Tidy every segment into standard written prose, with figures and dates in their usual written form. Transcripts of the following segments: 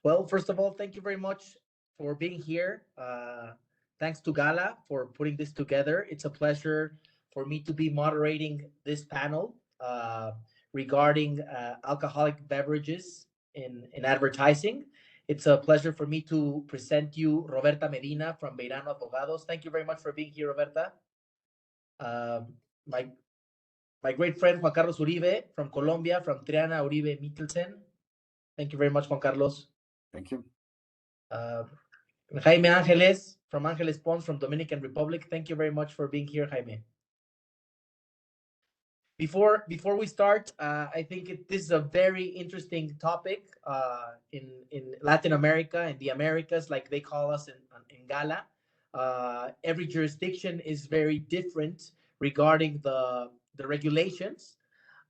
Well, first of all, thank you very much for being here. Thanks to GALA for putting this together. It's a pleasure for me to be moderating this panel regarding alcoholic beverages in advertising. It's a pleasure for me to present you Roberta Medina from Veirano Advogados. Thank you very much for being here, Roberta. My my great friend Juan Carlos Uribe from Colombia, from Triana, Uribe, Michelsen. Thank you very much, Juan Carlos. Thank you. Uh, Jaime Angeles from AngelesPons from Dominican Republic. Thank you very much for being here, Jaime. Before we start, I think this is a very interesting topic in Latin America and the Americas, like they call us in GALA. Every jurisdiction is very different regarding the regulations.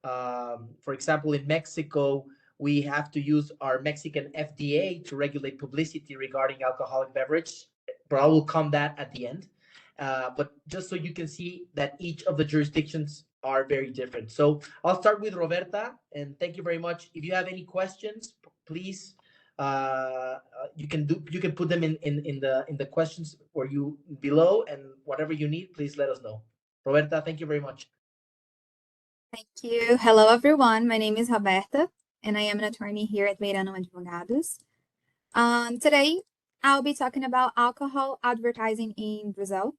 For example, in Mexico, we have to use our Mexican FDA to regulate publicity regarding alcoholic beverage, but I will come that at the end. But just so you can see that each of the jurisdictions are very different. So I'll start with Roberta, and thank you very much. If you have any questions, please you can put them in the questions or you below, and whatever you need, please let us know. Roberta, thank you very much. Thank you. Hello, everyone. My name is Roberta, and I am an attorney here at Veirano Advogados. Today, I'll be talking about alcohol advertising in Brazil.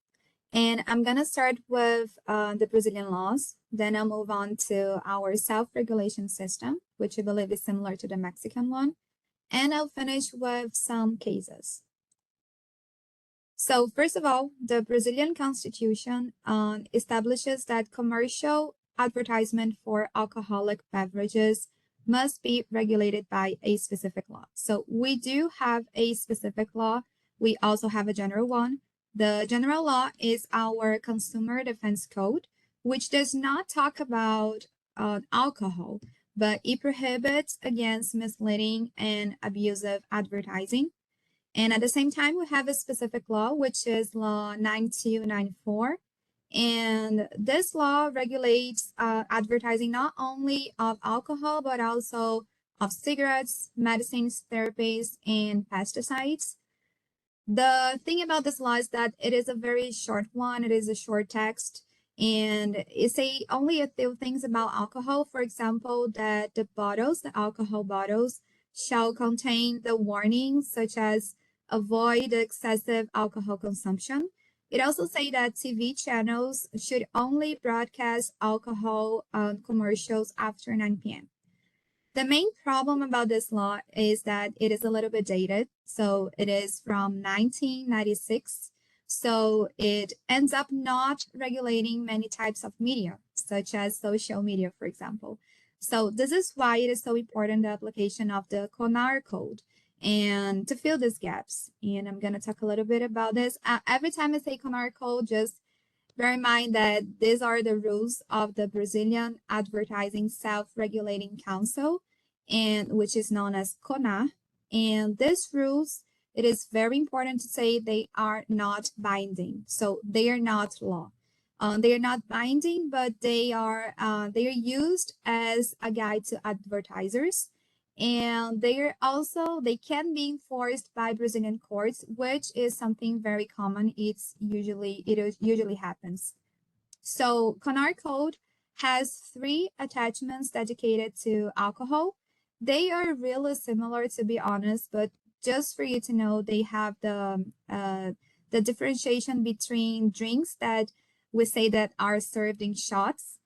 And I'm going to start with the Brazilian laws. Then I'll move on to our self-regulation system, which I believe is similar to the Mexican one. And I'll finish with some cases. So first of all, the Brazilian Constitution establishes that commercial advertisement for alcoholic beverages must be regulated by a specific law. So we do have a specific law. We also have a general one. The general law is our Consumer Defense Code, which does not talk about alcohol, but it prohibits against misleading and abusive advertising. And at the same time, we have a specific law, which is Law 9294. And this law regulates advertising not only of alcohol, but also of cigarettes, medicines, therapies, and pesticides. The thing about this law is that it is a very short one. It is a short text, and it say only a few things about alcohol. For example, that the alcohol bottles, shall contain the warnings such as avoid excessive alcohol consumption. It also say that TV channels should only broadcast alcohol commercials after 9 p.m. The main problem about this law is that it is a little bit dated. So it is from 1996. So it ends up not regulating many types of media, such as social media, for example. So this is why it is so important, the application of the CONAR code and to fill these gaps. And I'm going to talk a little bit about this. Every time I say CONAR code, just bear in mind that these are the rules of the Brazilian Advertising Self-Regulating Council, and which is known as CONA. And these rules, it is very important to say they are not binding. So they are not law. They are not binding, but they are used as a guide to advertisers. And they can be enforced by Brazilian courts, which is something very common. It usually happens. So CONAR code has 3 attachments dedicated to alcohol. They are really similar, to be honest, but just for you to know, they have the differentiation between drinks that we say that are served in shots.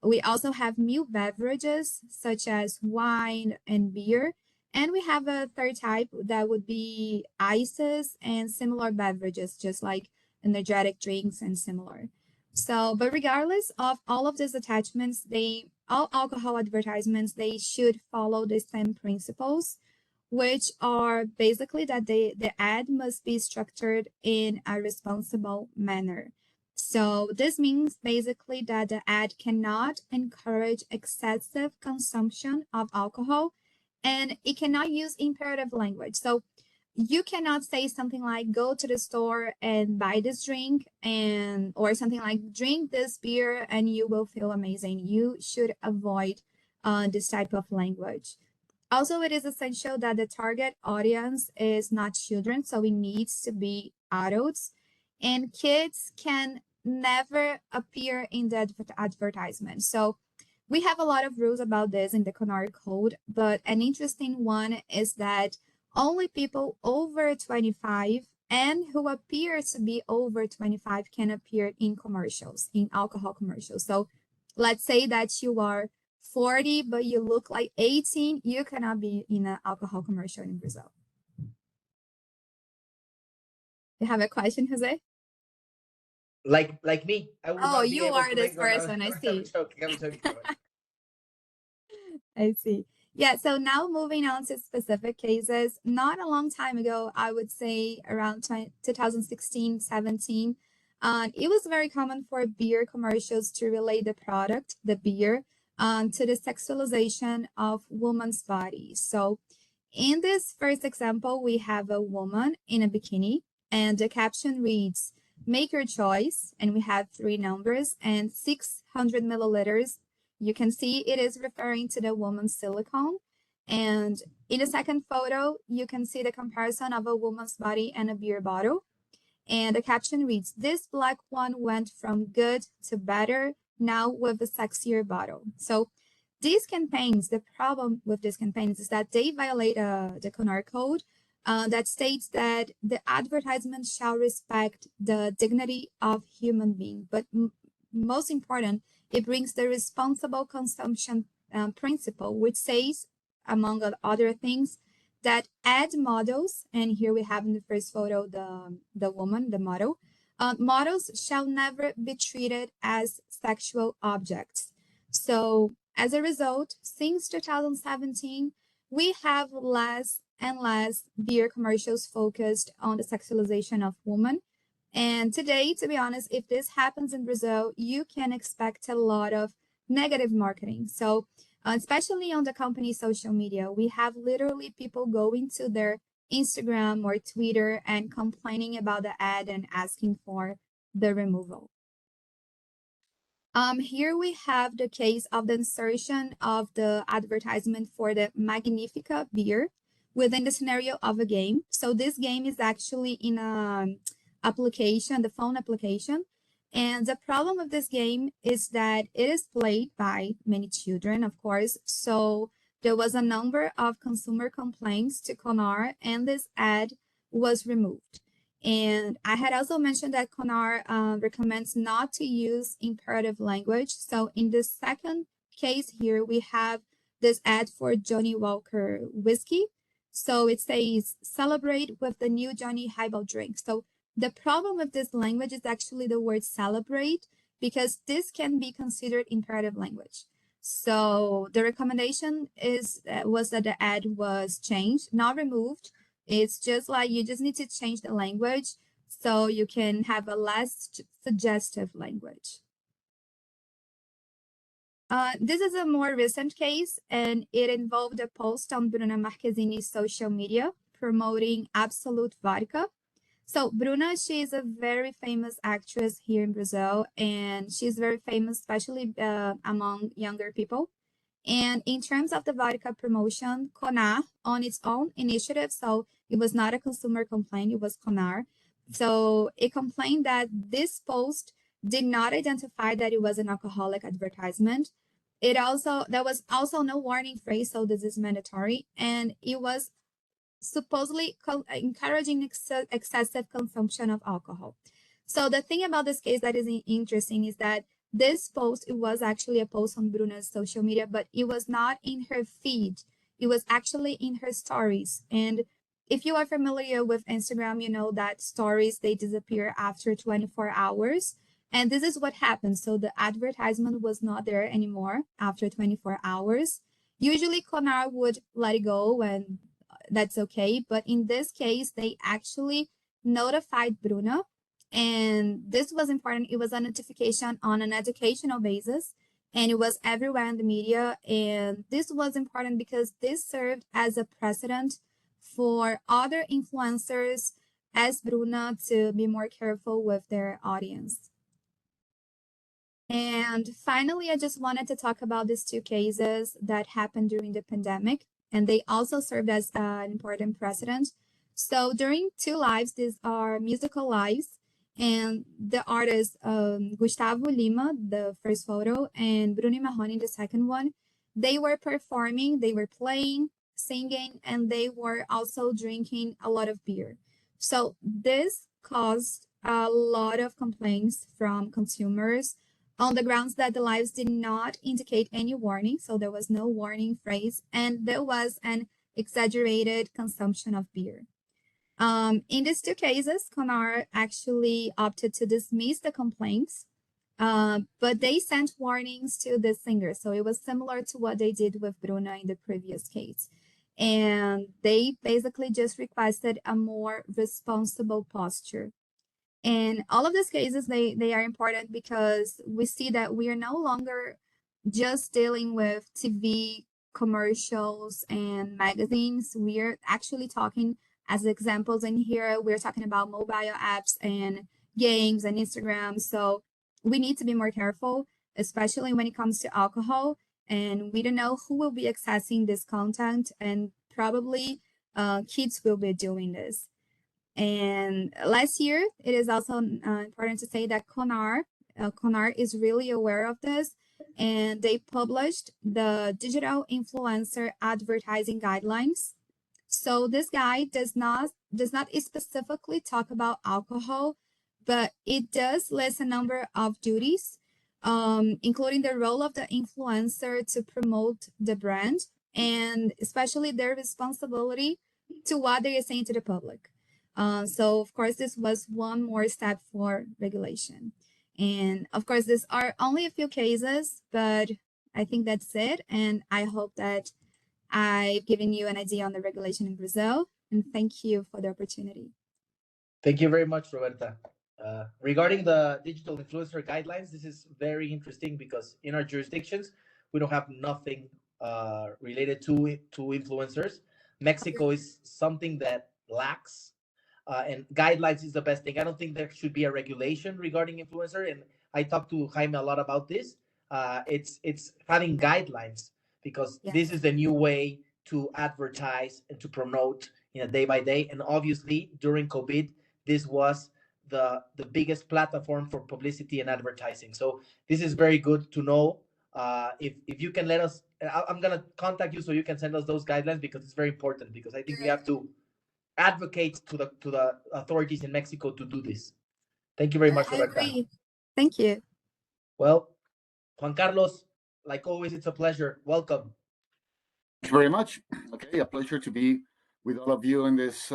We also have meal beverages such as wine and beer. And we have a third type that would be ices and similar beverages, just like energetic drinks and similar. So, but regardless of all of these attachments, all alcohol advertisements, they should follow the same principles, which are basically that the ad must be structured in a responsible manner. So this means basically that the ad cannot encourage excessive consumption of alcohol, and it cannot use imperative language. So you cannot say something like go to the store and buy this drink, or something like drink this beer and you will feel amazing. You should avoid this type of language. Also, it is essential that the target audience is not children, so it needs to be adults. And kids can never appear in the advertisement. So we have a lot of rules about this in the CONAR code, but an interesting one is that only people over 25 and who appear to be over 25 can appear in commercials, in alcohol commercials. So let's say that you are 40, but you look like 18, you cannot be in an alcohol commercial in Brazil. You have a question, Jose? Like me, I will not be You able are to this make one. person, I I'm see. joking. I'm joking. I see. Yeah, so now moving on to specific cases. Not a long time ago, I would say around 2016, 17, it was very common for beer commercials to relate the product, the beer, to the sexualization of women's bodies. So in this first example, we have a woman in a bikini, and the caption reads, "Make your choice," and we have three numbers and 600 milliliters. You can see it is referring to the woman's silicone. And in the second photo, you can see the comparison of a woman's body and a beer bottle. And the caption reads, "This black one went from good to better, now with a sexier bottle." So these campaigns, the problem with these campaigns is that they violate the CONAR code that states that the advertisement shall respect the dignity of human being. But most important, it brings the responsible consumption principle, which says, among other things, that ad models, and here we have in the first photo the woman, the model, models shall never be treated as sexual objects. So as a result, since 2017, we have less and less beer commercials focused on the sexualization of women. And today, to be honest, if this happens in Brazil, you can expect a lot of negative marketing. So especially on the company social media, we have literally people going to their Instagram or Twitter and complaining about the ad and asking for the removal. Here we have the case of the insertion of the advertisement for the Magnifica beer within the scenario of a game. So this game is actually in a application, the phone application. And the problem with this game is that it is played by many children, of course. So there was a number of consumer complaints to CONAR, and this ad was removed. And I had also mentioned that CONAR recommends not to use imperative language. So in the second case here, we have this ad for Johnny Walker whiskey. So it says, "Celebrate with the new Johnny Highball drink." So the problem with this language is actually the word "celebrate," because this can be considered imperative language. So the recommendation was that the ad was changed, not removed. It's just like you just need to change the language so you can have a less suggestive language. This is a more recent case, and it involved a post on Bruna Marquezini's social media promoting Absolute Vodka. So Bruna, she is a very famous actress here in Brazil, and she's very famous, especially among younger people. And in terms of the vodka promotion, CONAR, on its own initiative, so it was not a consumer complaint, it was CONAR. So it complained that this post did not identify that it was an alcoholic advertisement. There was also no warning phrase, so this is mandatory, and it was supposedly encouraging excessive consumption of alcohol. So the thing about this case that is interesting is that this post, it was actually a post on Bruna's social media, but it was not in her feed. It was actually in her stories. And if you are familiar with Instagram, you know that stories, they disappear after 24 hours. And this is what happened. So the advertisement was not there anymore after 24 hours. Usually CONAR would let it go, and that's okay. But in this case, they actually notified Bruna, and this was important. It was a notification on an educational basis, and it was everywhere in the media. And this was important because this served as a precedent for other influencers as Bruna to be more careful with their audience. And finally, I just wanted to talk about these two cases that happened during the pandemic. and they also served as an important precedent. So during two lives, these are musical lives, and the artists Gustavo Lima, the first photo, and Bruno Mahoney, the second one, they were performing, they were playing, singing, and they were also drinking a lot of beer. So this caused a lot of complaints from consumers on the grounds that the lives did not indicate any warning. So there was no warning phrase, and there was an exaggerated consumption of beer. In these two cases, CONAR actually opted to dismiss the complaints, but they sent warnings to the singer. So it was similar to what they did with Bruna in the previous case. And they basically just requested a more responsible posture. And all of these cases, they are important because we see that we are no longer just dealing with TV commercials and magazines. We are actually talking, as examples in here, we're talking about mobile apps and games and Instagram. So we need to be more careful, especially when it comes to alcohol. And we don't know who will be accessing this content, and probably kids will be doing this. And last year, it is also important to say that CONAR is really aware of this, and they published the Digital Influencer Advertising Guidelines. So this guide does not specifically talk about alcohol, but it does list a number of duties, including the role of the influencer to promote the brand, and especially their responsibility to what they are saying to the public. So of course, this was one more step for regulation. And of course, these are only a few cases, but I think that's it. And I hope that I've given you an idea on the regulation in Brazil. And thank you for the opportunity. Thank you very much, Roberta. Regarding the digital influencer guidelines, this is very interesting because in our jurisdictions, we don't have nothing related to influencers. Mexico is something that lacks, and guidelines is the best thing. I don't think there should be a regulation regarding influencer, and I talked to Jaime a lot about this. It's having guidelines because Yes. this is the new way to advertise and to promote day by day. And obviously, during COVID, this was the biggest platform for publicity and advertising. So this is very good to know. If you can let us, I'm gonna contact you so you can send us those guidelines because it's very important. Because I think we have to advocate to the authorities in Mexico to do this. Thank you very much, I Roberta. agree. Thank you. Well, Juan Carlos, like always, it's a pleasure. Welcome. Thank you very much. Okay, a pleasure to be with all of you in this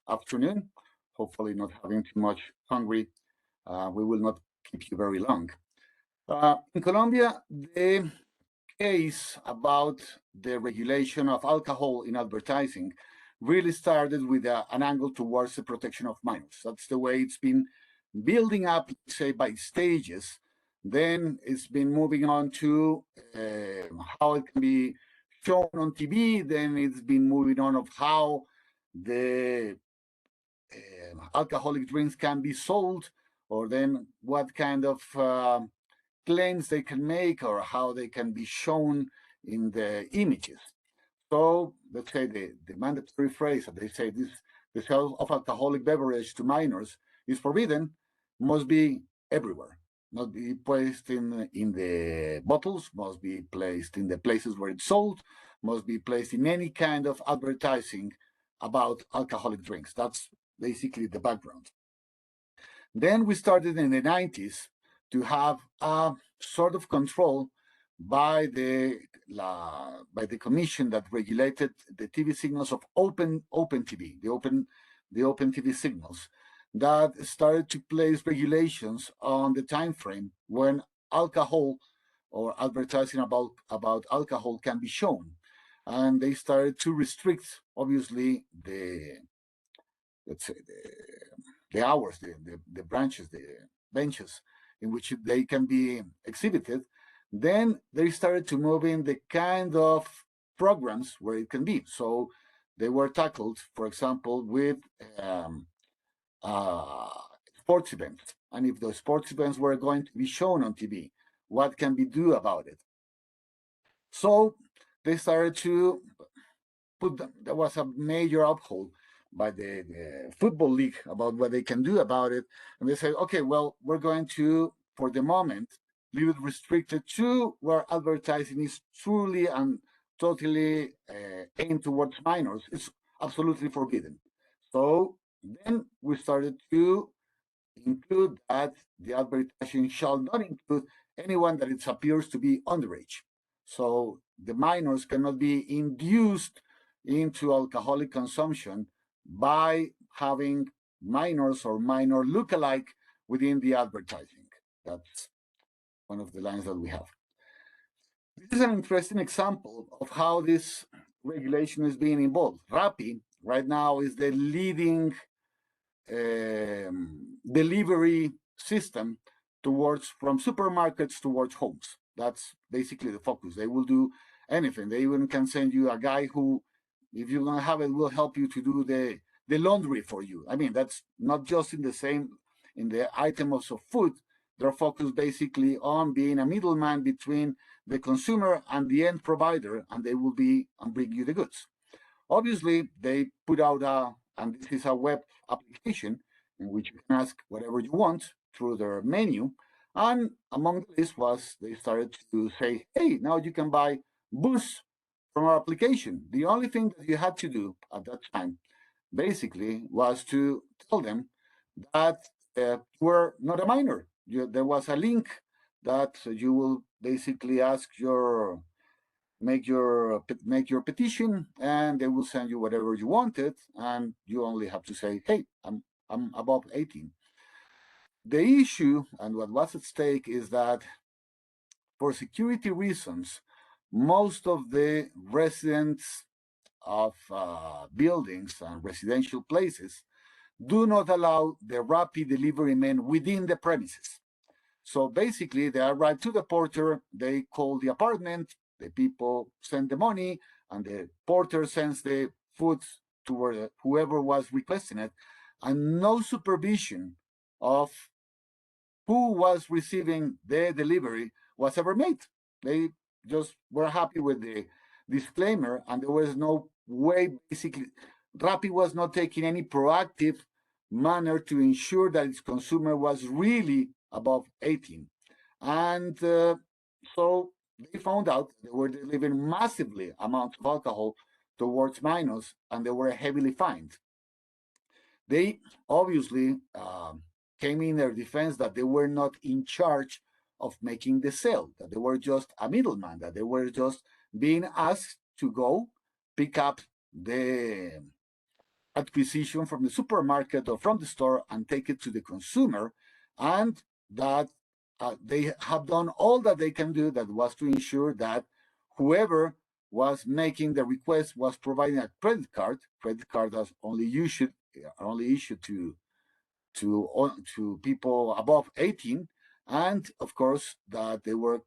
afternoon. Hopefully, not having too much hungry. We will not keep you very long. In Colombia, the case about the regulation of alcohol in advertising really started with an angle towards the protection of minors. That's the way it's been building up, say, by stages. Then it's been moving on to how it can be shown on TV. Then it's been moving on of how the alcoholic drinks can be sold, or then what kind of claims they can make, or how they can be shown in the images. So let's say the mandatory phrase that they say this: the sale of alcoholic beverage to minors is forbidden, must be everywhere. Not be placed in the bottles, must be placed in the places where it's sold, must be placed in any kind of advertising about alcoholic drinks. That's basically the background. Then we started in the 90s to have a sort of control by the commission that regulated the TV signals of open TV, the open TV signals, that started to place regulations on the time frame when alcohol or advertising about alcohol can be shown, and they started to restrict, obviously, the hours, the branches, the benches in which they can be exhibited. Then they started to move in the kind of programs where it can be. So they were tackled, for example, with sports events. And if those sports events were going to be shown on TV, what can we do about it? So they started to there was a major uphold by the football league about what they can do about it, and they said, okay, well, we're going to, for the moment, leave it restricted to where advertising is truly and totally aimed towards minors. It's absolutely forbidden. So then we started to include that the advertising shall not include anyone that it appears to be underage. So the minors cannot be induced into alcoholic consumption by having minors or minor look-alike within the advertising. That's one of the lines that we have. This is an interesting example of how this regulation is being involved. Rappi right now is the leading delivery system towards from supermarkets towards homes. That's basically the focus. They will do anything. They even can send you a guy who, if you don't have it, will help you to do the laundry for you. I mean, that's not just in the items of food. They're focused basically on being a middleman between the consumer and the end provider, and they will be and bring you the goods. Obviously, they put out and this is a web application in which you can ask whatever you want through their menu. And among this was they started to say, hey, now you can buy booze from our application. The only thing that you had to do at that time basically was to tell them that you were not a minor. There was a link that you will basically make your petition, and they will send you whatever you wanted, and you only have to say, hey, I'm above 18. The issue and what was at stake is that for security reasons, most of the residents of buildings and residential places do not allow the rapid delivery men within the premises. So basically, they arrive to the porter, they call the apartment, the people send the money, and the porter sends the food to whoever was requesting it, and no supervision of who was receiving the delivery was ever made. They just were happy with the disclaimer, and there was no way, basically, Rappi was not taking any proactive manner to ensure that its consumer was really above 18. And so they found out they were delivering massively amounts of alcohol towards minors, and they were heavily fined. They obviously came in their defense that they were not in charge of making the sale, that they were just a middleman, that they were just being asked to go pick up the acquisition from the supermarket or from the store and take it to the consumer, and that they have done all that they can do, that was to ensure that whoever was making the request was providing a credit card. Credit card that's only issued to people above 18, and of course that they were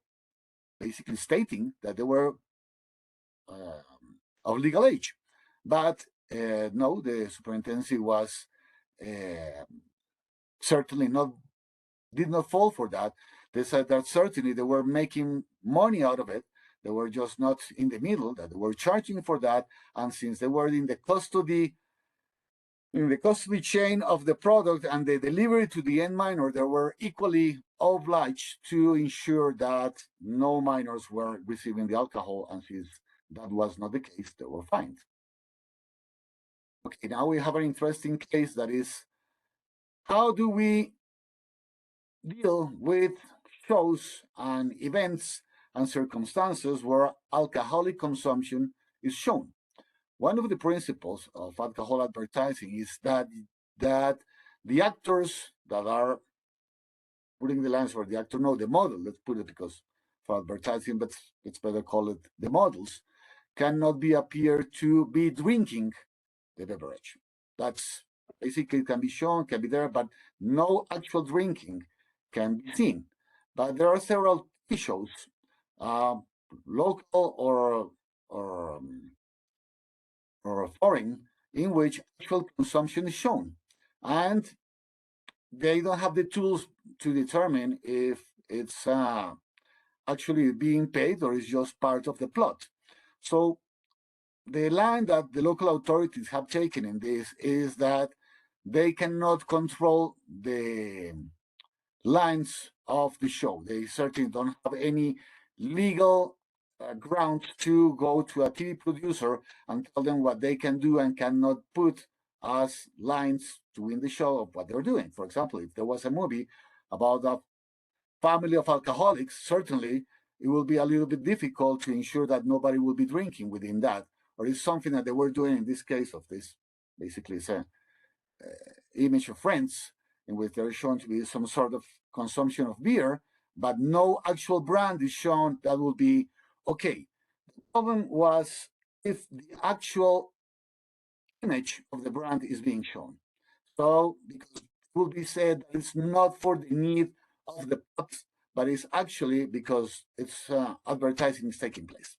basically stating that they were of legal age. But no, the superintendency was certainly did not fall for that. They said that certainly they were making money out of it. They were just not in the middle, that they were charging for that. And since they were in the custody chain of the product and the delivery to the end minor, they were equally obliged to ensure that no minors were receiving the alcohol, and since that was not the case, they were fined. Okay, now we have an interesting case, that is, how do we deal with shows and events and circumstances where alcoholic consumption is shown? One of the principles of alcohol advertising is that the actors that are putting the lines, for the actor, no, the model, let's put it, because for advertising, but it's better call it the models, cannot be appear to be drinking the beverage. That's basically can be shown, can be there, but no actual drinking can be seen. But there are several shows, local or foreign, in which actual consumption is shown, and they don't have the tools to determine if it's actually being paid or is just part of the plot. So the line that the local authorities have taken in this is that they cannot control the lines of the show. They certainly don't have any legal ground to go to a TV producer and tell them what they can do and cannot put as lines to win the show of what they're doing. For example, if there was a movie about a family of alcoholics, certainly it will be a little bit difficult to ensure that nobody will be drinking within that. Or it's something that they were doing in this case of this, basically, it's a image of Friends, in which there is shown to be some sort of consumption of beer, but no actual brand is shown. That will be okay. The problem was if the actual image of the brand is being shown. So, because it will be said that it's not for the need of the pubs, but it's actually because it's advertising is taking place.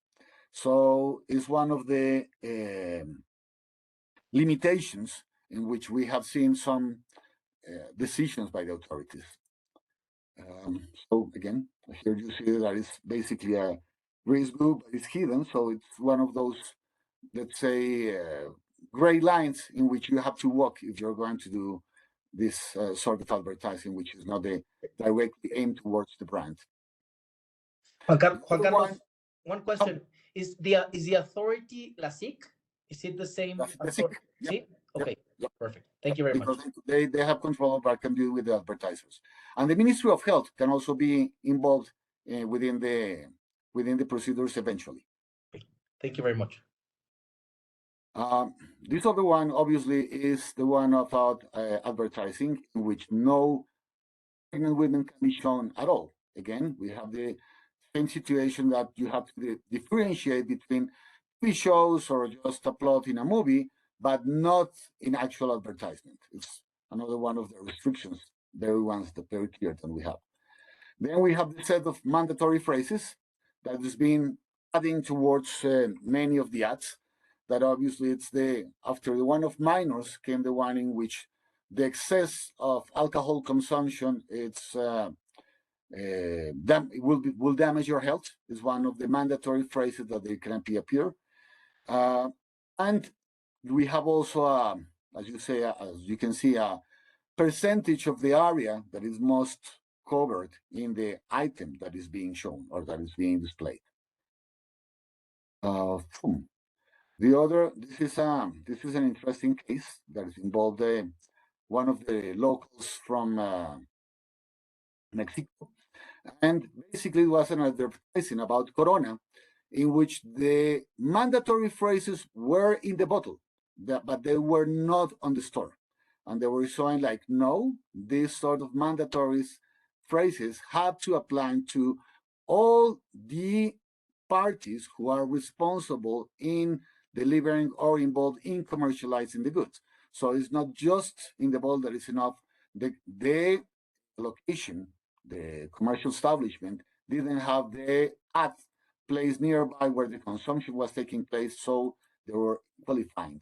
So, it's one of the limitations in which we have seen some decisions by the authorities. So again, here you see that it's basically a race group, but it's hidden. So it's one of those, let's say, gray lines in which you have to walk if you're going to do this sort of advertising, which is not directly aimed towards the brand. Juan Carlos, one question: is the authority la SIC? Is it the same? Yep. Sí? Okay, yep. Perfect. Thank you very much. They have control of what can do with the advertisers, and the Ministry of Health can also be involved within the procedures eventually. Thank you very much. This other one, obviously, is the one about advertising, in which no pregnant women can be shown at all. Again, we have the same situation that you have to differentiate between TV shows or just a plot in a movie, but not in actual advertisement. It's another one of the restrictions, very clear that we have. Then we have the set of mandatory phrases that has been adding towards many of the ads. That obviously it's after the one of minors came the one in which the excess of alcohol consumption will damage your health. Is one of the mandatory phrases that they can appear. And we have also, as you can see, a percentage of the area that is most covered in the item that is being shown or that is being displayed. This is an interesting case that is involved one of the locals from Mexico, and basically it was an advertising about Corona, in which the mandatory phrases were in the bottle, but they were not on the store. And they were showing like, no, these sort of mandatory phrases have to apply to all the parties who are responsible in delivering or involved in commercializing the goods. So it's not just in the bottle that is enough. The location, the commercial establishment, didn't have the ad placed nearby where the consumption was taking place, so they were equally fined.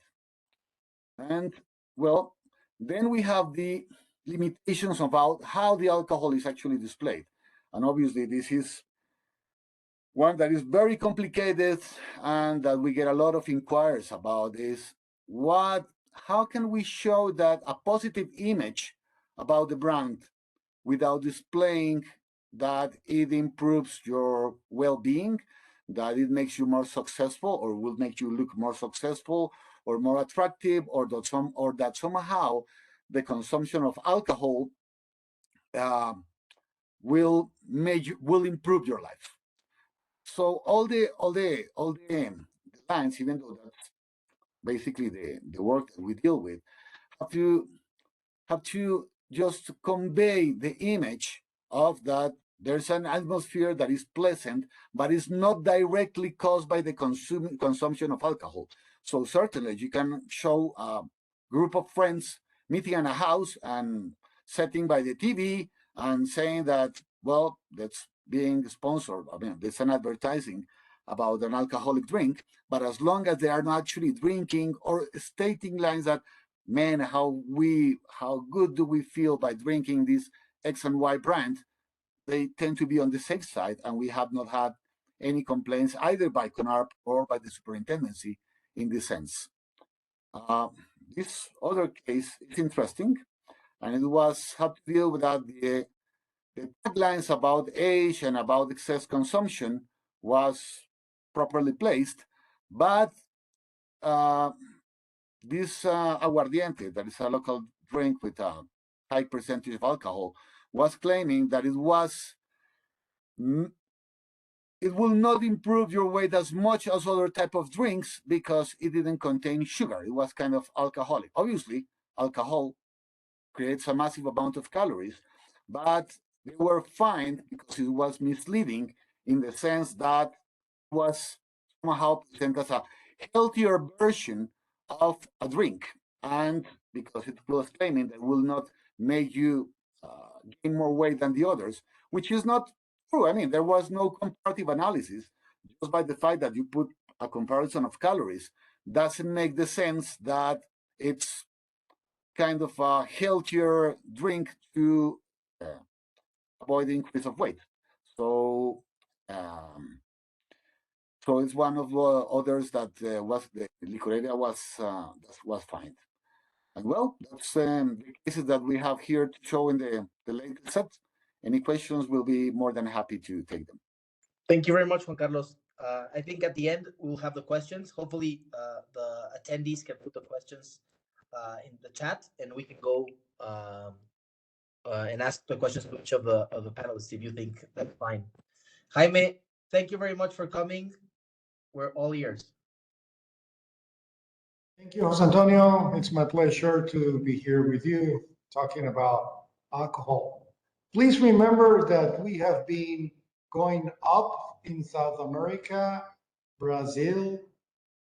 And well, then we have the limitations about how the alcohol is actually displayed. And obviously this is one that is very complicated and that we get a lot of inquiries about is how can we show that a positive image about the brand without displaying that it improves your well-being, that it makes you more successful or will make you look more successful or more attractive, or that somehow the consumption of alcohol will improve your life. So all the lines, even though that's basically the work that we deal with, have to just convey the image of that there's an atmosphere that is pleasant, but is not directly caused by the consumption of alcohol. So certainly you can show a group of friends meeting in a house and sitting by the TV and saying that, well, that's being sponsored. I mean, there's an advertising about an alcoholic drink, but as long as they are not actually drinking or stating lines that, man, how good do we feel by drinking this X and Y brand, they tend to be on the safe side, and we have not had any complaints either by CONARP or by the superintendency in this sense. This other case is interesting, and it was how to deal with that the taglines about age and about excess consumption was properly placed, but this aguardiente, that is a local drink with a high percentage of alcohol, was claiming that it will not improve your weight as much as other type of drinks because it didn't contain sugar. It was kind of alcoholic. Obviously, alcohol creates a massive amount of calories, but they were fined because it was misleading in the sense that it was somehow presented as a healthier version of a drink, and because it was claiming that it will not make you gain more weight than the others, which is not true. I mean, there was no comparative analysis. Just by the fact that you put a comparison of calories doesn't make the sense that it's kind of a healthier drink to avoid the increase of weight. So, so it's one of the others that was the licoreria was fined. And well, that's the cases that we have here to show in the latest set. Any questions, we'll be more than happy to take them. Thank you very much, Juan Carlos. I think at the end we'll have the questions. Hopefully, the attendees can put the questions in the chat, and we can go and ask the questions to each of the panelists if you think that's fine. Jaime, thank you very much for coming. We're all ears. Thank you, Jose Antonio. It's my pleasure to be here with you talking about alcohol. Please remember that we have been going up in South America, Brazil,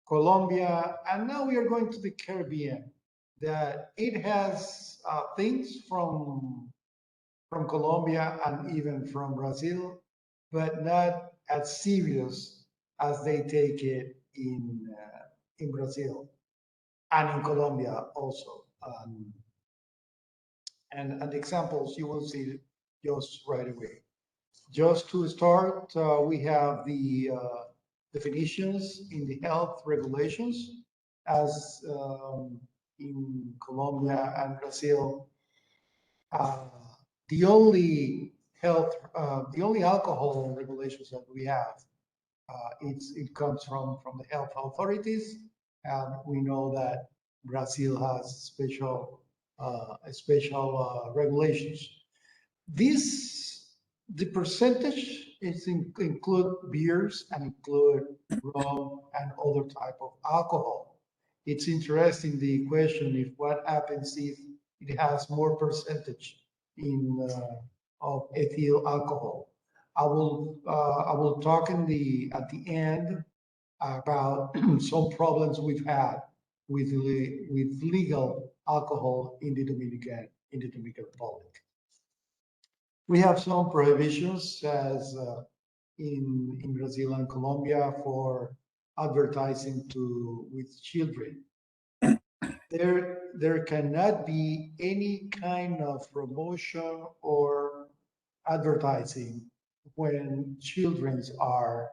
Colombia, and now we are going to the Caribbean. That it has things from Colombia and even from Brazil, but not as serious as they take it in Brazil and in Colombia also. And examples you will see just right away. Just to start, we have the definitions in the health regulations as in Colombia and Brazil. The only alcohol regulations that we have, it comes from the health authorities, and we know that Brazil has special regulations. The percentage is include beers and include rum and other type of alcohol. It's interesting the question if what happens if it has more percentage of ethyl alcohol. I will talk at the end about some problems we've had with legal alcohol in the Dominican Republic. We have some prohibitions as in Brazil and Colombia for advertising with children. There cannot be any kind of promotion or advertising when children are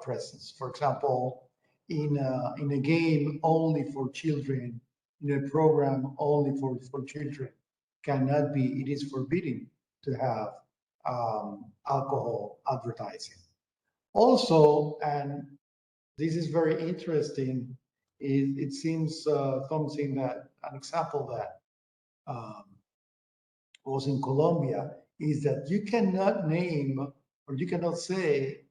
present. For example, in a game only for children, in a program only for children, cannot be. It is forbidden to have alcohol advertising. Also, and this is very interesting, it seems something that an example that was in Colombia is that you cannot name or you cannot say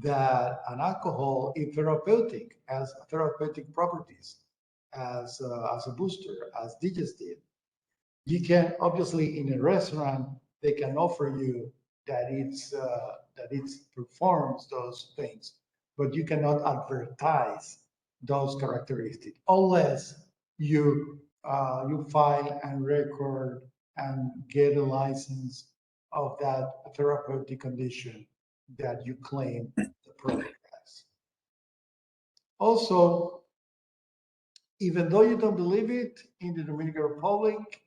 that an alcohol is therapeutic, has therapeutic properties, as a booster, as digestive. You can obviously in a restaurant they can offer you that it performs those things, but you cannot advertise those characteristics unless you file and record and get a license of that therapeutic condition that you claim the product has. Also, even though you don't believe it, in the Dominican Republic,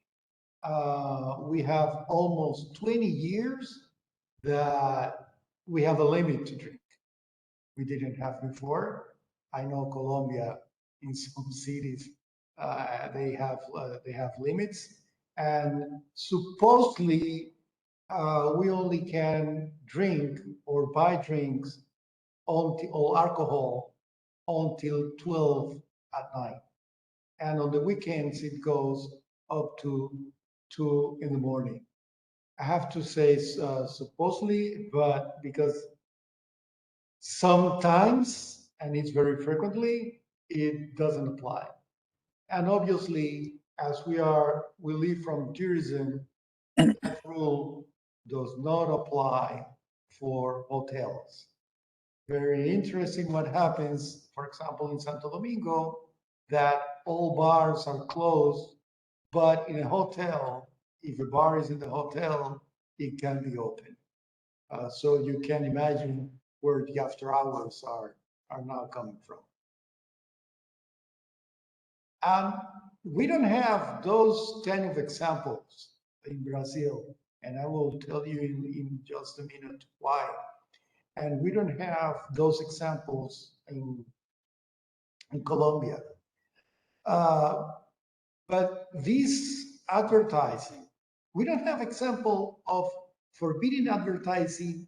we have almost 20 years that we have a limit to drink. We didn't have before. I know Colombia in some cities they have limits, and supposedly we only can drink or buy drinks or alcohol until 12 at night, and on the weekends it goes up to 2 in the morning. I have to say supposedly, but because sometimes, and it's very frequently, it doesn't apply. And obviously, as we live from tourism, that rule does not apply for hotels. Very interesting what happens, for example, in Santo Domingo, that all bars are closed, but in a hotel, if a bar is in the hotel, it can be open. So you can imagine where the after hours are now coming from. We don't have those kind of examples in Brazil, and I will tell you in just a minute why. And we don't have those examples in Colombia. But this advertising, we don't have example of forbidding advertising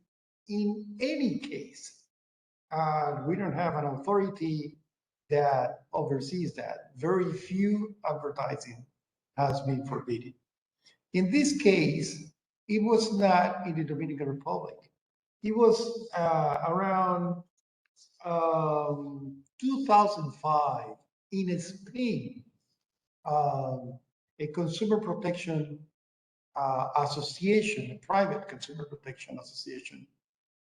in any case. We don't have an authority that oversees that. Very few advertising has been forbidden. In this case, it was not in the Dominican Republic. It was around 2005 in Spain. A consumer protection association, a private consumer protection association,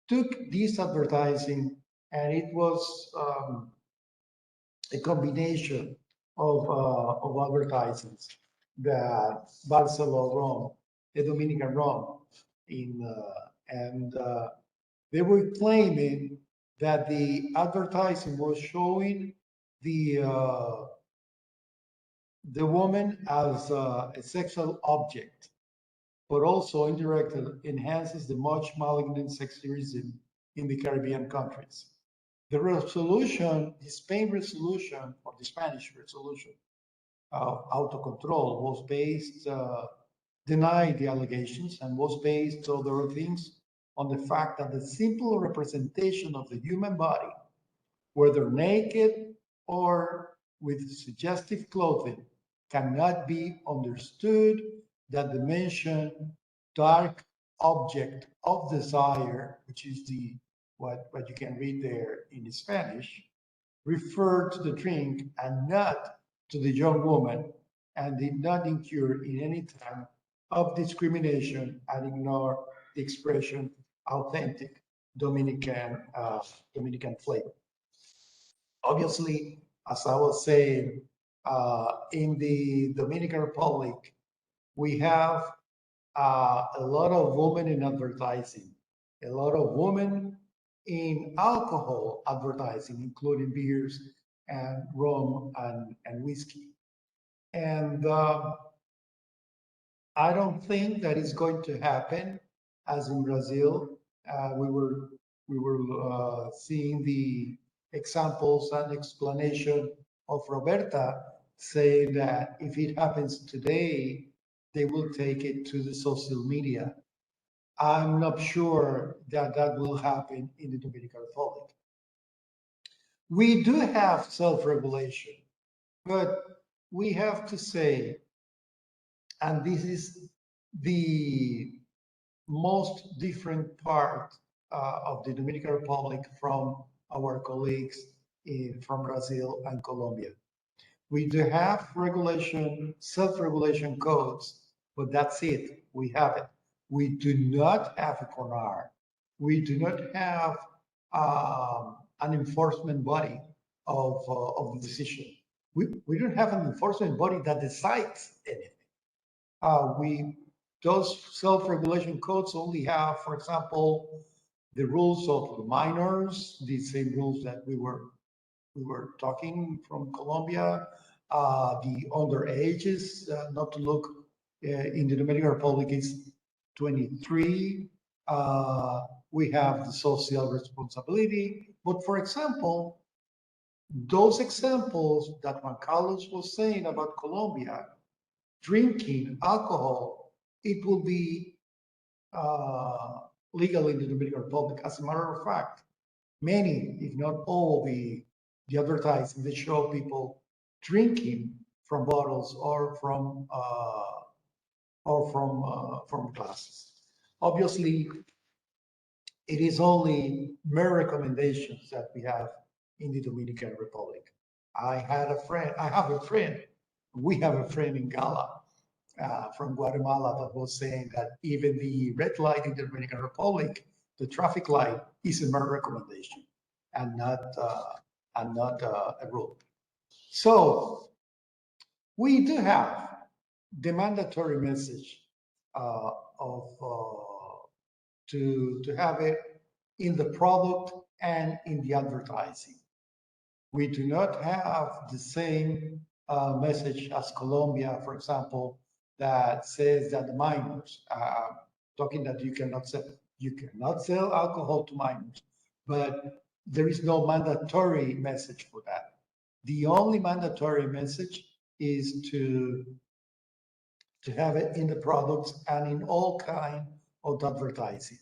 took this advertising, and it was a combination of advertisements that Barcelona rum, a Dominican rum, and they were claiming that the advertising was showing the woman as a sexual object, but also indirectly enhances the much malignant sex tourism in the Caribbean countries. The resolution, the Spain resolution, or the Spanish resolution of auto control was based, denied the allegations, and was based, so there are things, on the fact that the simple representation of the human body, whether naked or with suggestive clothing, cannot be understood that the mentioned dark object of desire, which is the what you can read there in Spanish, referred to the drink and not to the young woman, and did not incur in any time of discrimination and ignore the expression authentic Dominican flavor. Obviously, as I was saying, in the Dominican Republic, we have a lot of women in advertising, a lot of women in alcohol advertising, including beers and rum and whiskey. And I don't think that is going to happen as in Brazil. We were seeing the examples and explanation of Roberta saying that if it happens today, they will take it to the social media. I'm not sure that that will happen in the Dominican Republic. We do have self-regulation, but we have to say, and this is the most different part of the Dominican Republic from our colleagues from Brazil and Colombia. We do have regulation, self-regulation codes, but that's it. We have it. We do not have a CONAR. We do not have an enforcement body of the decision. We don't have an enforcement body that decides anything. Those self-regulation codes only have, for example, the rules of the minors, the same rules that we were talking from Colombia, the underages, not to look in the Dominican Republic is 23. We have the social responsibility, but for example, those examples that Juan Carlos was saying about Colombia, drinking alcohol, it will be legal in the Dominican Republic. As a matter of fact, many, if not all, the advertising they show people drinking from bottles or from glasses. Obviously, it is only mere recommendations that we have in the Dominican Republic. I have a friend, we have a friend in GALA from Guatemala that was saying that even the red light in the Dominican Republic, the traffic light, is a mere recommendation and not a rule. So we do have the mandatory message of to have it in the product and in the advertising. We do not have the same message as Colombia, for example, that says that the minors, talking that you cannot sell alcohol to minors, but there is no mandatory message for that. The only mandatory message is to have it in the products and in all kind of advertising.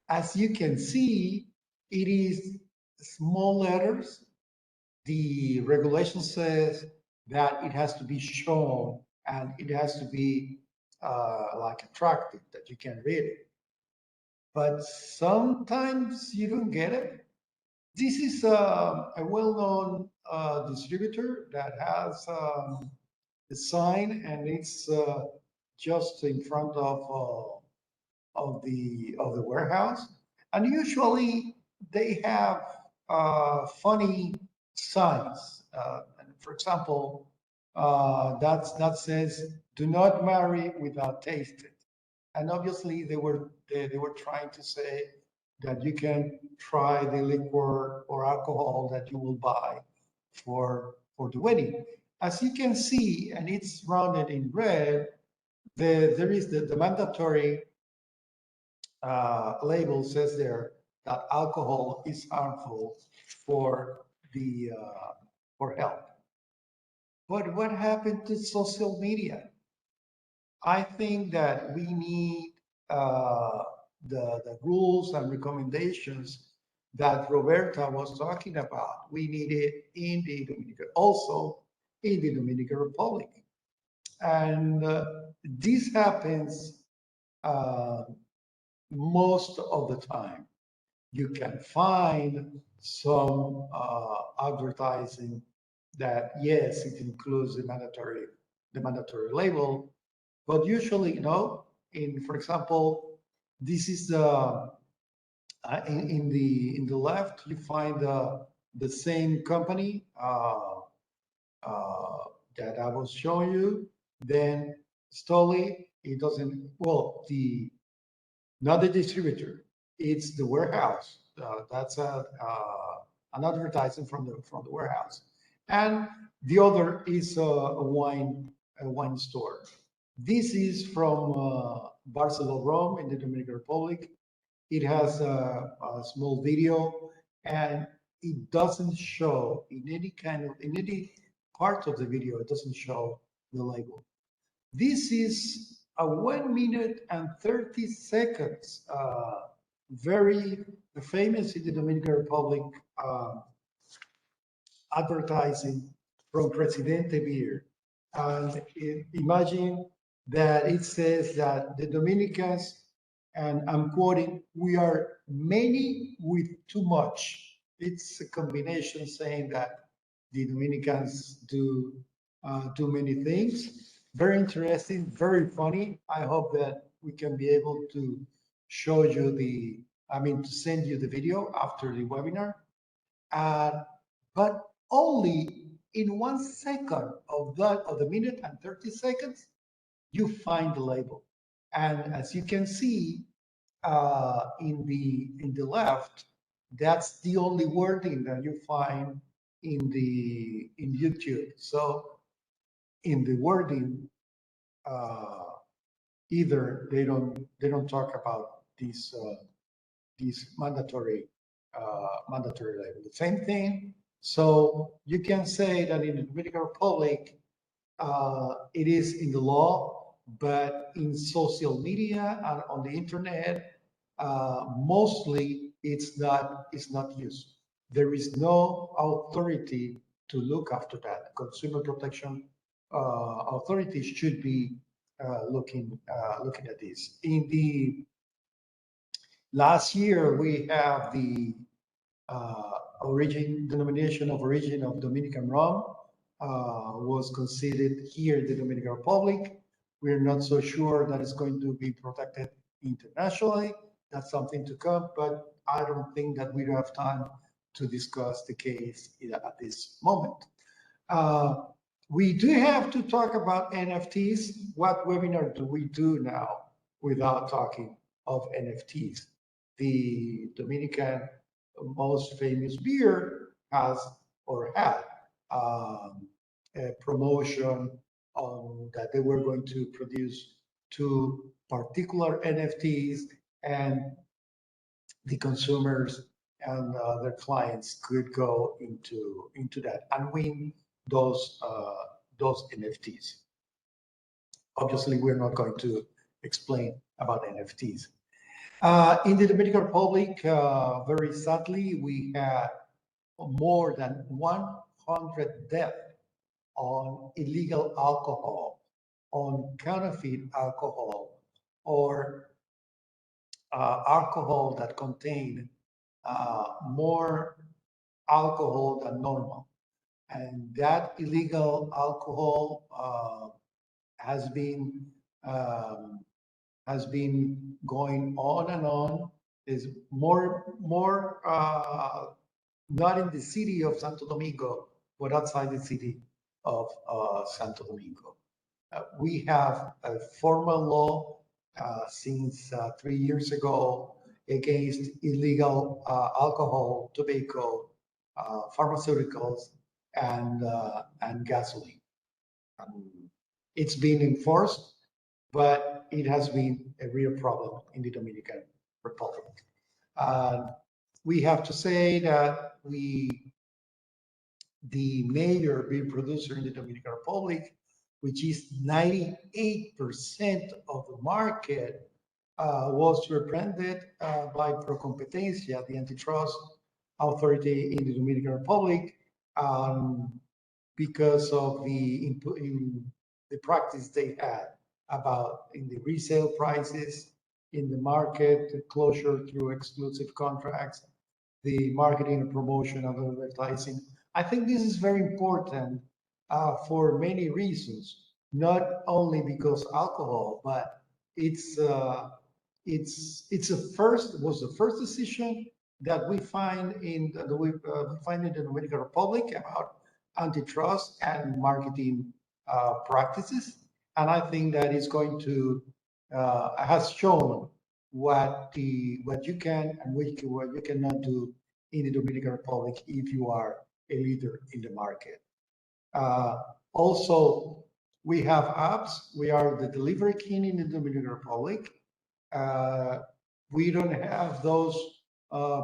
As you can see, it is small letters. The regulation says that it has to be shown and it has to be like attractive, that you can read it. But sometimes you don't get it. This is a well-known distributor that has a sign, and it's just in front of the warehouse. And usually they have funny signs. For example, that says, "Do not marry without tasting." And obviously they were trying to say that you can try the liquor or alcohol that you will buy for the wedding. As you can see, and it's rounded in red, there is the mandatory label says there that alcohol is harmful for the for health. But what happened to social media? I think that we need the rules and recommendations that Roberta was talking about. We need it in the also in the Dominican Republic. And this happens most of the time. You can find some advertising that, yes, it includes the mandatory label, but usually, for example, this is in the left, you find the same company that I was showing you. Then slowly, it doesn't, well, not the distributor, it's the warehouse. That's an advertising from the warehouse, and the other is a wine store. This is from Barcelona, Rome, in the Dominican Republic. It has a small video, and it doesn't show in any part of the video. It doesn't show the label. This is a 1 minute and 30 seconds, very famous in the Dominican Republic advertising from Presidente Beer. And imagine that it says that the Dominicans, and I'm quoting, "we are many with too much." It's a combination saying that the Dominicans do too many things. Very interesting, very funny. I hope that we can be able to show you to send you the video after the webinar. But only in 1 second of the minute and 30 seconds, you find the label. And as you can see in the left, that's the only wording that you find in YouTube. So in the wording, either they don't talk about these mandatory label. The same thing So you can say that in the Dominican Republic, it is in the law, but in social media and on the internet, mostly it's not used. There is no authority to look after that. Consumer protection authorities should be looking at this. In the last year, we have the denomination of origin of Dominican rum was considered here in the Dominican Republic. We're not so sure that it's going to be protected internationally. That's something to come, but I don't think that we have time to discuss the case at this moment. We do have to talk about NFTs. What webinar do we do now without talking of NFTs? The Dominican most famous beer has or had a promotion on that they were going to produce two particular NFTs, and the consumers and their clients could go into that and win those NFTs. Obviously, we're not going to explain about NFTs. In the Dominican Republic, very sadly, we had more than 100 deaths on illegal alcohol, on counterfeit alcohol, or alcohol that contain more alcohol than normal. And that illegal alcohol has been going on and on. Is more not in the city of Santo Domingo, but outside the city of Santo Domingo. We have a formal law since 3 years ago against illegal alcohol, tobacco, pharmaceuticals, and gasoline. It's been enforced, but it has been a real problem in the Dominican Republic. We have to say that the major beer producer in the Dominican Republic, which is 98% of the market, was represented by Procompetencia, the antitrust authority in the Dominican Republic, because of the practice they had about in the resale prices, in the market closure through exclusive contracts, the marketing and promotion of advertising. I think this is very important for many reasons, not only because alcohol, but it's the first decision that we find in the Dominican Republic about antitrust and marketing practices, and I think that is going to has shown what you can and what you cannot do in the Dominican Republic if you are a leader in the market. Also, we have apps. We are the delivery king in the Dominican Republic. We don't have those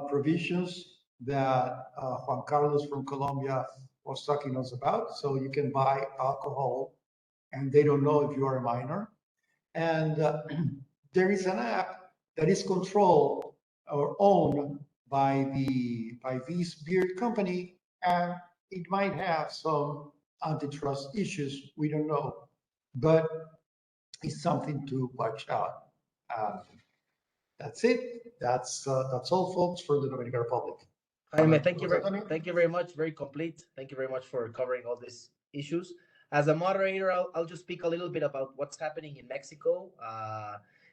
provisions that Juan Carlos from Colombia was talking to us about. So you can buy alcohol and they don't know if you are a minor. And there is an app that is controlled or owned by this beer company, and it might have some antitrust issues. We don't know, but it's something to watch out. That's it. That's all, folks, for the Dominican Republic. Jaime, thank you very much. Very complete. Thank you very much for covering all these issues. As a moderator, I'll just speak a little bit about what's happening in Mexico.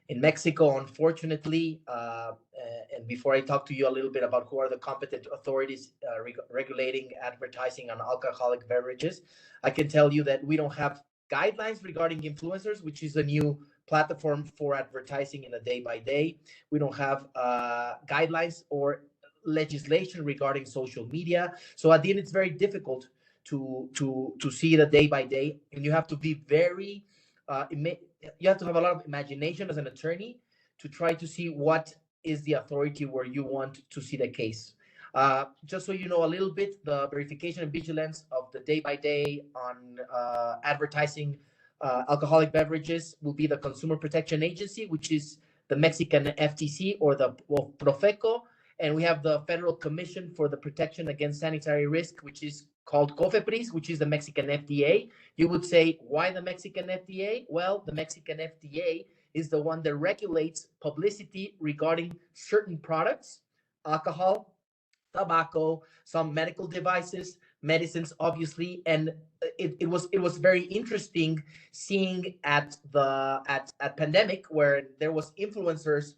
In Mexico, unfortunately, and before I talk to you a little bit about who are the competent authorities regulating advertising on alcoholic beverages, I can tell you that we don't have guidelines regarding influencers, which is a new platform for advertising in a day-by-day. We don't have guidelines or legislation regarding social media. So at the end, it's very difficult to see the day-by-day, and you have to be very you have to have a lot of imagination as an attorney to try to see what is the authority where you want to see the case. Just so you know a little bit, the verification and vigilance of the day by day on advertising alcoholic beverages will be the Consumer Protection Agency, which is the Mexican FTC or the Profeco. And we have the Federal Commission for the Protection Against Sanitary Risk, which is called COFEPRIS, which is the Mexican FDA. You would say, why the Mexican FDA? Well, the Mexican FDA is the one that regulates publicity regarding certain products, alcohol, tobacco, some medical devices, medicines, obviously, and it was very interesting seeing at pandemic where there was influencers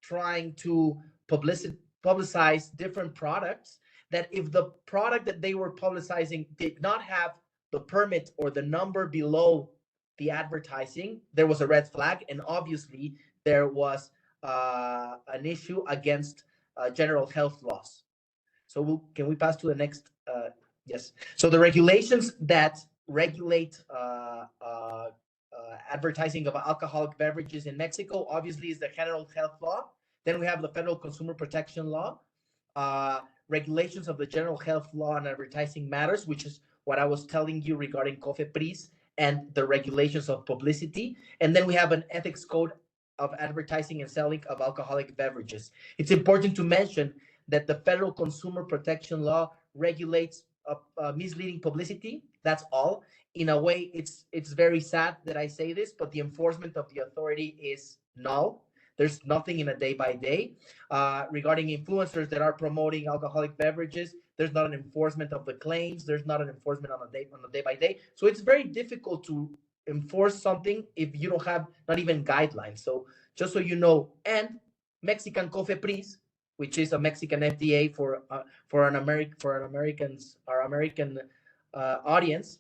trying to publicize different products, that if the product that they were publicizing did not have the permit or the number below the advertising, there was a red flag, and obviously there was an issue against general health laws. So can we pass to the next? Yes. So the regulations that regulate advertising of alcoholic beverages in Mexico, obviously, is the General Health Law. Then we have the Federal Consumer Protection Law, regulations of the General Health Law on advertising matters, which is what I was telling you regarding COFEPRIS and the regulations of publicity. And then we have an ethics code of advertising and selling of alcoholic beverages. It's important to mention that the Federal Consumer Protection Law regulates misleading publicity. That's all. In a way, it's very sad that I say this, but the enforcement of the authority is null. There's nothing in a day by day. Regarding influencers that are promoting alcoholic beverages, there's not an enforcement of the claims. There's not an enforcement on a day by day. So it's very difficult to enforce something if you don't have not even guidelines. So just so you know, and Mexican COFEPRIS, which is a Mexican FDA for our American audience,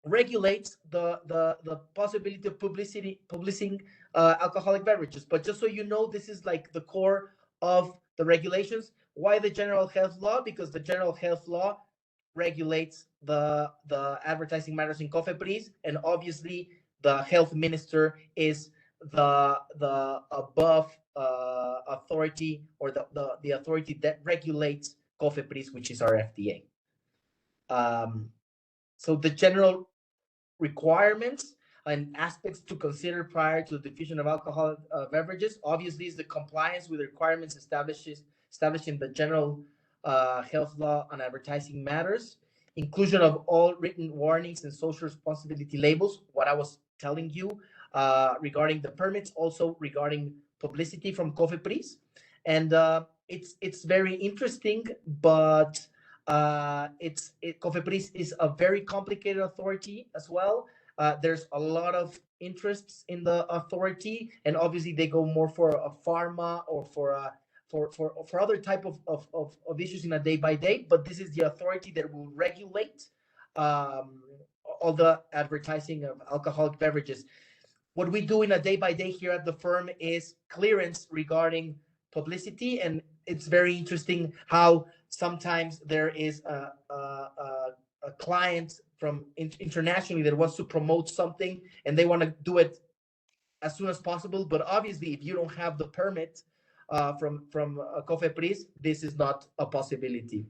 regulates the possibility of publishing alcoholic beverages. But just so you know, this is like the core of the regulations. Why the General Health Law? Because the General Health Law regulates the advertising matters in COFEPRIS, and obviously the health minister is the above authority, or the authority that regulates COFEPRIS, which is our FDA. So the general requirements and aspects to consider prior to the diffusion of alcoholic beverages, obviously, is the compliance with the requirements establishing the General Health Law on advertising matters, inclusion of all written warnings and social responsibility labels, what I was telling you regarding the permits, also regarding publicity from COFEPRIS. And it's very interesting, but COFEPRIS is a very complicated authority as well. There's a lot of interests in the authority, and obviously they go more for a pharma or for other type of issues in a day by day. But this is the authority that will regulate all the advertising of alcoholic beverages. What we do in a day by day here at the firm is clearance regarding publicity, and it's very interesting how sometimes there is a client from internationally that wants to promote something, and they want to do it as soon as possible. But obviously, if you don't have the permit from COFEPRIS, this is not a possibility.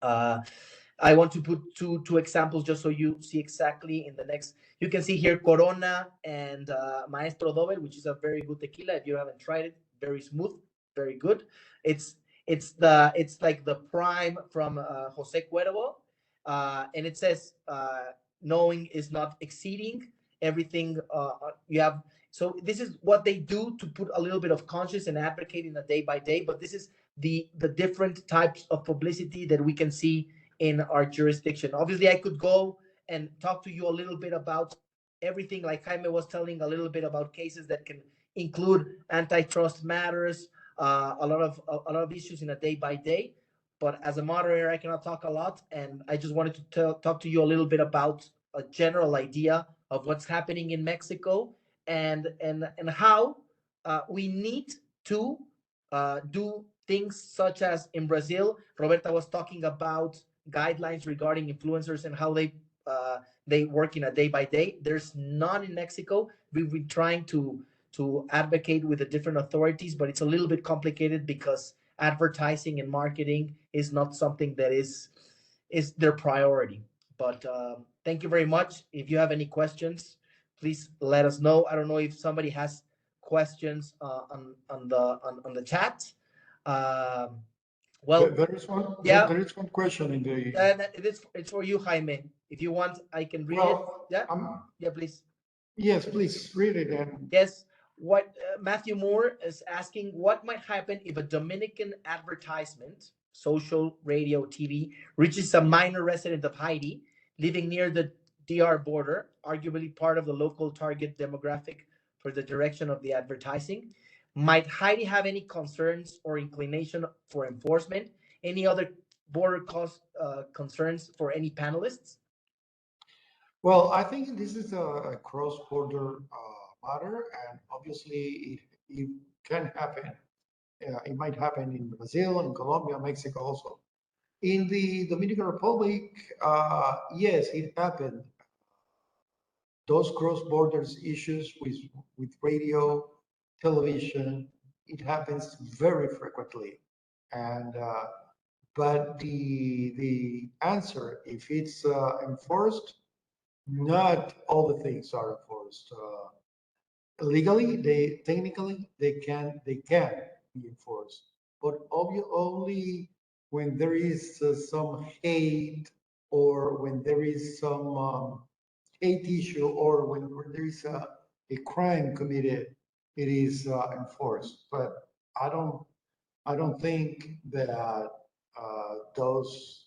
I want to put two examples just so you see exactly in the next. You can see here Corona and Maestro Doble, which is a very good tequila. If you haven't tried it, very smooth, very good. It's like the prime from Jose Cuervo, and it says knowing is not exceeding everything you have. So this is what they do to put a little bit of conscience and advocating the day by day. But this is the different types of publicity that we can see in our jurisdiction. Obviously, I could go and talk to you a little bit about everything, like Jaime was telling, a little bit about cases that can include antitrust matters, a lot of issues in a day by day. But as a moderator, I cannot talk a lot, and I just wanted to talk to you a little bit about a general idea of what's happening in Mexico and how we need to do things such as in Brazil. Roberta was talking about guidelines regarding influencers and how they work in a day by day. There's none in Mexico. We've been trying to advocate with the different authorities, but it's a little bit complicated because advertising and marketing is not something that is their priority. But thank you very much. If you have any questions, please let us know. I don't know if somebody has questions on the chat. Well, There is one. yeah. There is one question in the. It's for you, Jaime. If you want, I can read it. Well, Yeah. Yeah, please. yes, please read it. And Yes. What Matthew Moore is asking: what might happen if a Dominican advertisement, social, radio, TV, reaches a minor resident of Haiti living near the DR border, arguably part of the local target demographic for the direction of the advertising? Might Haiti have any concerns or inclination for enforcement? Any other border cost concerns for any panelists? well, I think this is a cross-border matter, and obviously it can happen. It might happen in Brazil, in Colombia, Mexico also. In the Dominican Republic, yes, it happened. Those cross-border issues with radio, television, it happens very frequently. And but the answer, if it's enforced, not all the things are enforced. Legally, they technically they can be enforced, but only when there is some hate, or when there is some hate issue, or when there is a crime committed, it is enforced. But I don't I don't think that those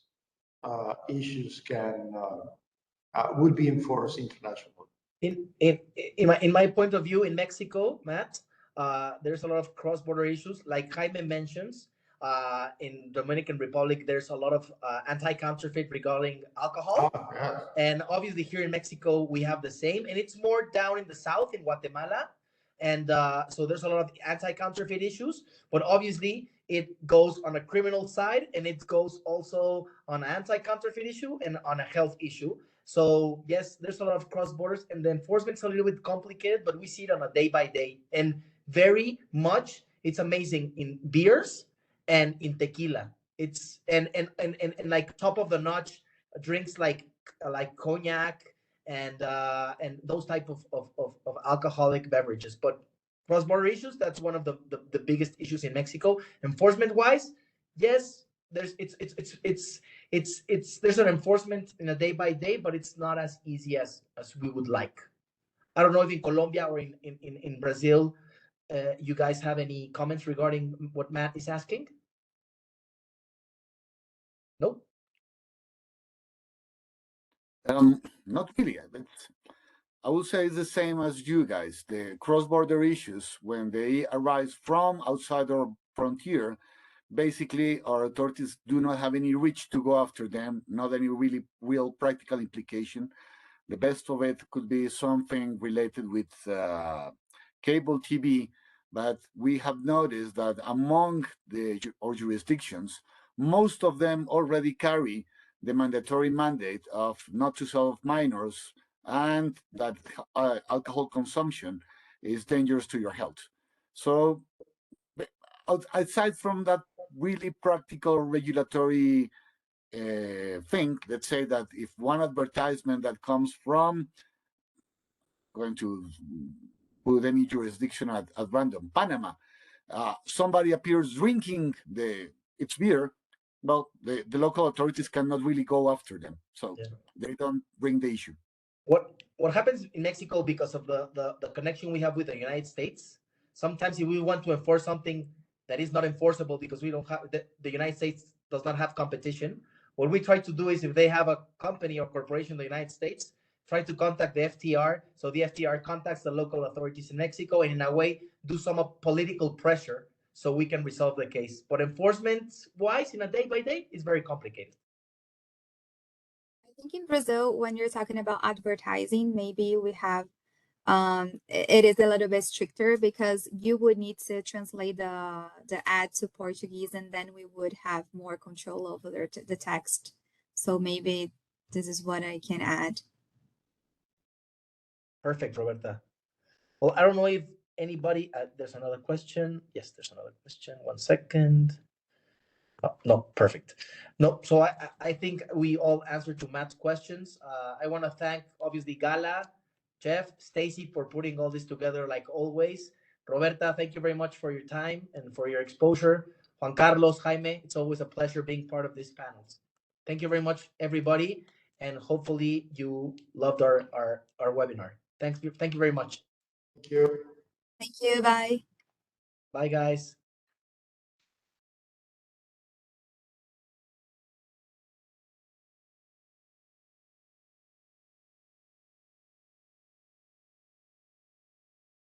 issues can would be enforced internationally. In my point of view, in Mexico, Matt, there's a lot of cross-border issues, like Jaime mentions. In Dominican Republic, there's a lot of anti-counterfeit regarding alcohol, Yeah. and obviously here in Mexico we have the same, and it's more down in the south in Guatemala, and so there's a lot of anti-counterfeit issues. But obviously it goes on a criminal side, and it goes also on an anti-counterfeit issue and on a health issue. So yes, there's a lot of cross borders, and the enforcement's a little bit complicated, but we see it on a day by day, and very much. It's amazing in beers and in tequila. It's and like top of the notch drinks like cognac and those type of alcoholic beverages. But cross border issues, that's one of the biggest issues in Mexico. Enforcement wise, yes, there's it's there's an enforcement in a day by day, but it's not as easy as we would like. I don't know if in Colombia or in Brazil, you guys have any comments regarding what Matt is asking? Nope. Not really. I would say it's the same as you guys. The cross-border issues, when they arise from outside our frontier, basically our authorities do not have any reach to go after them, not any really real practical implication. The best of it could be something related with cable TV, but we have noticed that among our jurisdictions, most of them already carry the mandatory mandate of not to sell minors, and that alcohol consumption is dangerous to your health. So aside from that really practical regulatory thing, let's say that if one advertisement that comes from, going to put any jurisdiction at random, Panama, somebody appears drinking its beer, well, the local authorities cannot really go after them. So yeah, they don't bring the issue. What happens in Mexico, because of the connection we have with the United States, sometimes if we want to enforce something that is not enforceable because we don't have the United States does not have competition, what we try to do is, if they have a company or corporation in the United States, try to contact the FTR. So the FTR contacts the local authorities in Mexico, and in a way do some political pressure so we can resolve the case. But enforcement wise, in a day by day, is very complicated. I think in Brazil, when you're talking about advertising, maybe we have it is a little bit stricter, because you would need to translate the ad to Portuguese, and then we would have more control over the text. So maybe this is what I can add. Perfect, Roberta. Well, I don't know if anybody, there's another question. Yes, there's another question. 1 second. No, perfect. No, so I think we all answered to Matt's questions. I want to thank obviously Gala, Jeff, Stacy for putting all this together like always. Roberta, thank you very much for your time and for your exposure. Juan Carlos, Jaime, it's always a pleasure being part of these panels. Thank you very much, everybody, and hopefully you loved our webinar. Thank you very much. Thank you. Thank you. Bye. Bye, guys.